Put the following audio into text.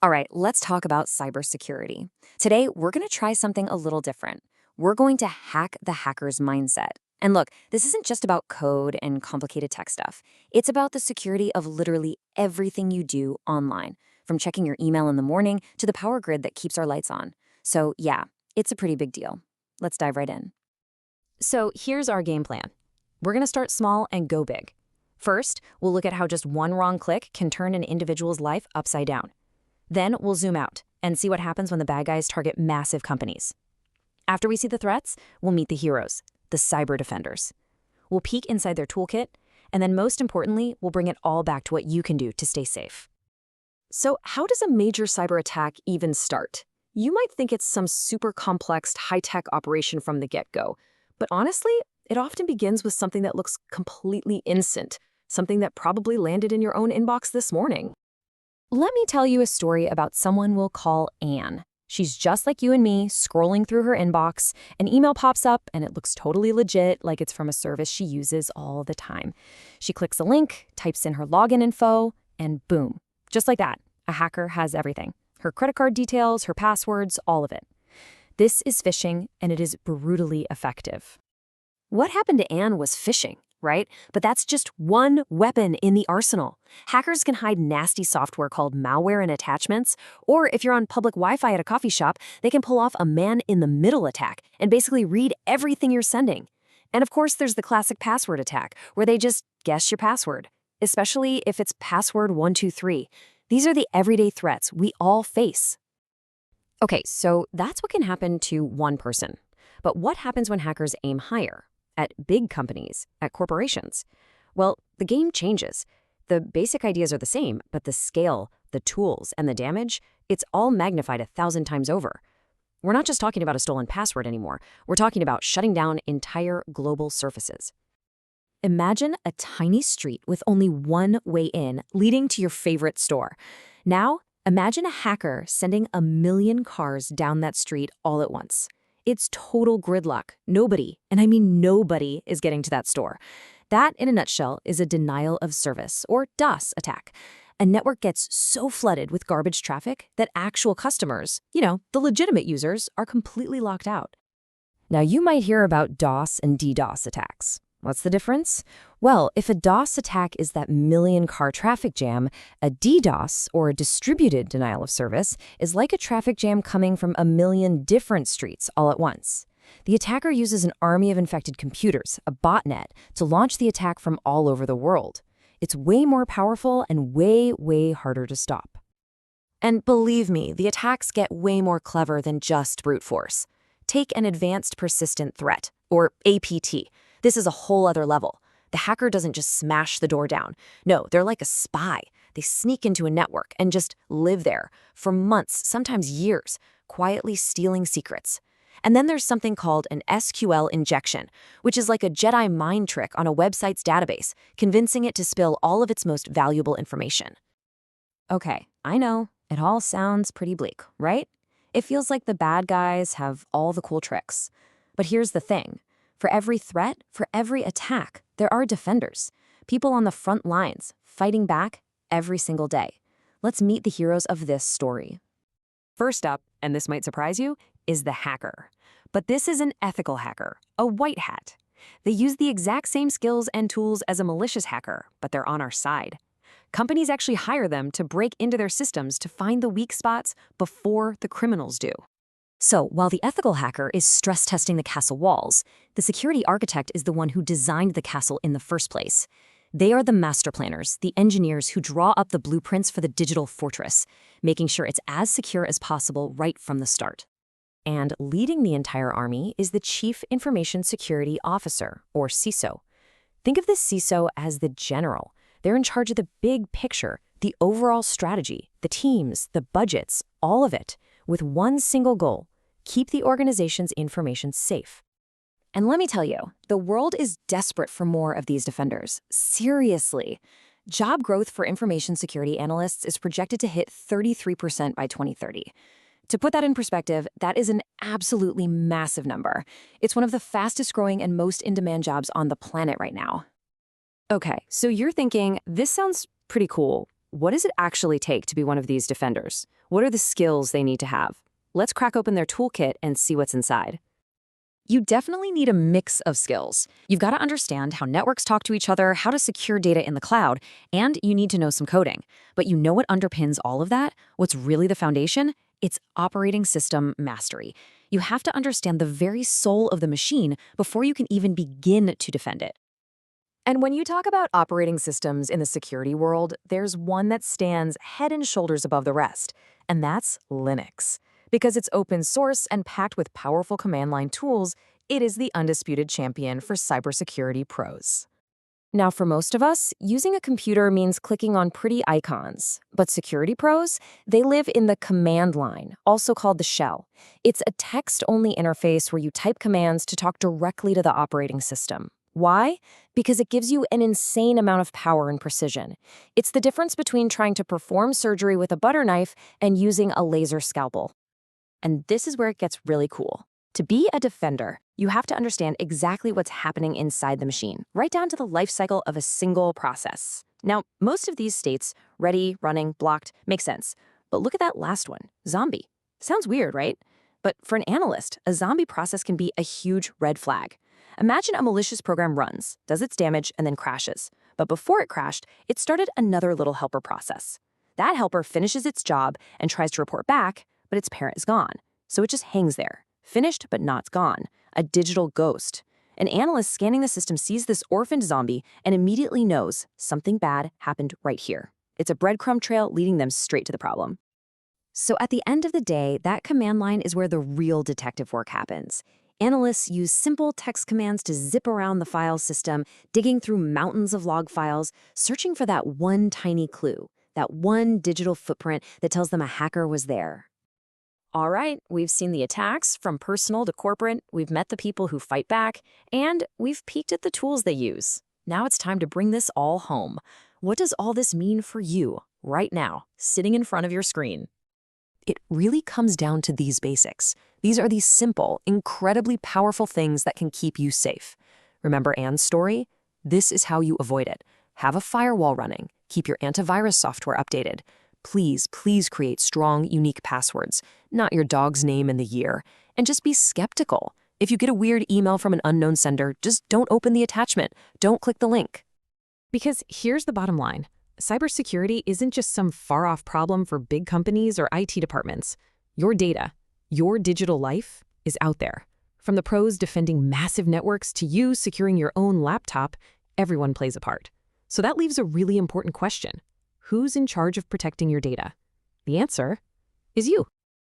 All right, let's talk about cybersecurity. Today, we're going to try something a little different. We're going to hack the hacker's mindset. And look, this isn't just about code and complicated tech stuff. It's about the security of literally everything you do online, from checking your email in the morning to the power grid that keeps our lights on. So, yeah, it's a pretty big deal. Let's dive right in. So here's our game plan. We're going to start small and go big. First, we'll look at how just one wrong click can turn an individual's life upside down. Then we'll zoom out and see what happens when the bad guys target massive companies. After we see the threats, we'll meet the heroes, the cyber defenders. We'll peek inside their toolkit, and then most importantly, we'll bring it all back to what you can do to stay safe. So how does a major cyber attack even start? You might think it's some super complex, high-tech operation from the get-go. But honestly, it often begins with something that looks completely innocent, something that probably landed in your own inbox this morning. Let me tell you a story about someone we'll call Anne. She's just like you and me, scrolling through her inbox. An email pops up, and it looks totally legit, like it's from a service she uses all the time. She clicks a link, types in her login info, and boom. Just like that, a hacker has everything. Her credit card details, her passwords, all of it. This is phishing, and it is brutally effective. What happened to Anne was phishing, right? But that's just one weapon in the arsenal. Hackers can hide nasty software called malware in attachments, or if you're on public Wi-Fi at a coffee shop, they can pull off a man-in-the-middle attack and basically read everything you're sending. And of course, there's the classic password attack, where they just guess your password, especially if it's password 123. These are the everyday threats we all face. Okay, so that's what can happen to one person. But what happens when hackers aim higher? At big companies, at corporations? Well, the game changes. The basic ideas are the same, but the scale, the tools, and the damage, it's all magnified 1,000 times over. We're not just talking about a stolen password anymore. We're talking about shutting down entire global surfaces. Imagine a tiny street with only one way in, leading to your favorite store. Now, imagine a hacker sending 1 million cars down that street all at once. It's total gridlock. Nobody, and I mean nobody, is getting to that store. That, in a nutshell, is a denial of service, or DOS attack. A network gets so flooded with garbage traffic that actual customers, the legitimate users, are completely locked out. Now, you might hear about DOS and DDoS attacks. What's the difference? Well, if a DOS attack is that million-car traffic jam, a DDoS, or a distributed denial of service, is like a traffic jam coming from 1 million different streets all at once. The attacker uses an army of infected computers, a botnet, to launch the attack from all over the world. It's way more powerful and way, way harder to stop. And believe me, the attacks get way more clever than just brute force. Take an advanced persistent threat, or APT. This is a whole other level. The hacker doesn't just smash the door down. No, they're like a spy. They sneak into a network and just live there for months, sometimes years, quietly stealing secrets. And then there's something called an SQL injection, which is like a Jedi mind trick on a website's database, convincing it to spill all of its most valuable information. Okay, I know, it all sounds pretty bleak, right? It feels like the bad guys have all the cool tricks. But here's the thing. For every threat, for every attack, there are defenders. People on the front lines, fighting back every single day. Let's meet the heroes of this story. First up, and this might surprise you, is the hacker. But this is an ethical hacker, a white hat. They use the exact same skills and tools as a malicious hacker, but they're on our side. Companies actually hire them to break into their systems to find the weak spots before the criminals do. So, while the ethical hacker is stress testing the castle walls, the security architect is the one who designed the castle in the first place. They are the master planners, the engineers who draw up the blueprints for the digital fortress, making sure it's as secure as possible right from the start. And leading the entire army is the Chief Information Security Officer, or CISO. Think of the CISO as the general. They're in charge of the big picture, the overall strategy, the teams, the budgets, all of it, with one single goal: keep the organization's information safe. And let me tell you, the world is desperate for more of these defenders. Seriously. Job growth for information security analysts is projected to hit 33% by 2030. To put that in perspective, that is an absolutely massive number. It's one of the fastest growing and most in-demand jobs on the planet right now. Okay, so you're thinking, this sounds pretty cool. What does it actually take to be one of these defenders? What are the skills they need to have? Let's crack open their toolkit and see what's inside. You definitely need a mix of skills. You've got to understand how networks talk to each other, how to secure data in the cloud, and you need to know some coding. But you know what underpins all of that? What's really the foundation? It's operating system mastery. You have to understand the very soul of the machine before you can even begin to defend it. And when you talk about operating systems in the security world, there's one that stands head and shoulders above the rest, and that's Linux. Because it's open source and packed with powerful command line tools, it is the undisputed champion for cybersecurity pros. Now, for most of us, using a computer means clicking on pretty icons. But security pros, they live in the command line, also called the shell. It's a text-only interface where you type commands to talk directly to the operating system. Why? Because it gives you an insane amount of power and precision. It's the difference between trying to perform surgery with a butter knife and using a laser scalpel. And this is where it gets really cool. To be a defender, you have to understand exactly what's happening inside the machine, right down to the life cycle of a single process. Now, most of these states, ready, running, blocked, make sense. But look at that last one, zombie. Sounds weird, right? But for an analyst, a zombie process can be a huge red flag. Imagine a malicious program runs, does its damage, and then crashes. But before it crashed, it started another little helper process. That helper finishes its job and tries to report back, but its parent is gone. So it just hangs there, finished but not gone, a digital ghost. An analyst scanning the system sees this orphaned zombie and immediately knows something bad happened right here. It's a breadcrumb trail leading them straight to the problem. So at the end of the day, that command line is where the real detective work happens. Analysts use simple text commands to zip around the file system, digging through mountains of log files, searching for that one tiny clue, that one digital footprint that tells them a hacker was there. All right, we've seen the attacks from personal to corporate, we've met the people who fight back, and we've peeked at the tools they use. Now it's time to bring this all home. What does all this mean for you, right now, sitting in front of your screen? It really comes down to these basics. These are these simple, incredibly powerful things that can keep you safe. Remember Anne's story? This is how you avoid it. Have a firewall running. Keep your antivirus software updated. Please, please create strong, unique passwords, not your dog's name and the year. And just be skeptical. If you get a weird email from an unknown sender, just don't open the attachment. Don't click the link. Because here's the bottom line. Cybersecurity isn't just some far-off problem for big companies or IT departments. Your data, your digital life, is out there. From the pros defending massive networks to you securing your own laptop, everyone plays a part. So that leaves a really important question. Who's in charge of protecting your data? The answer is you.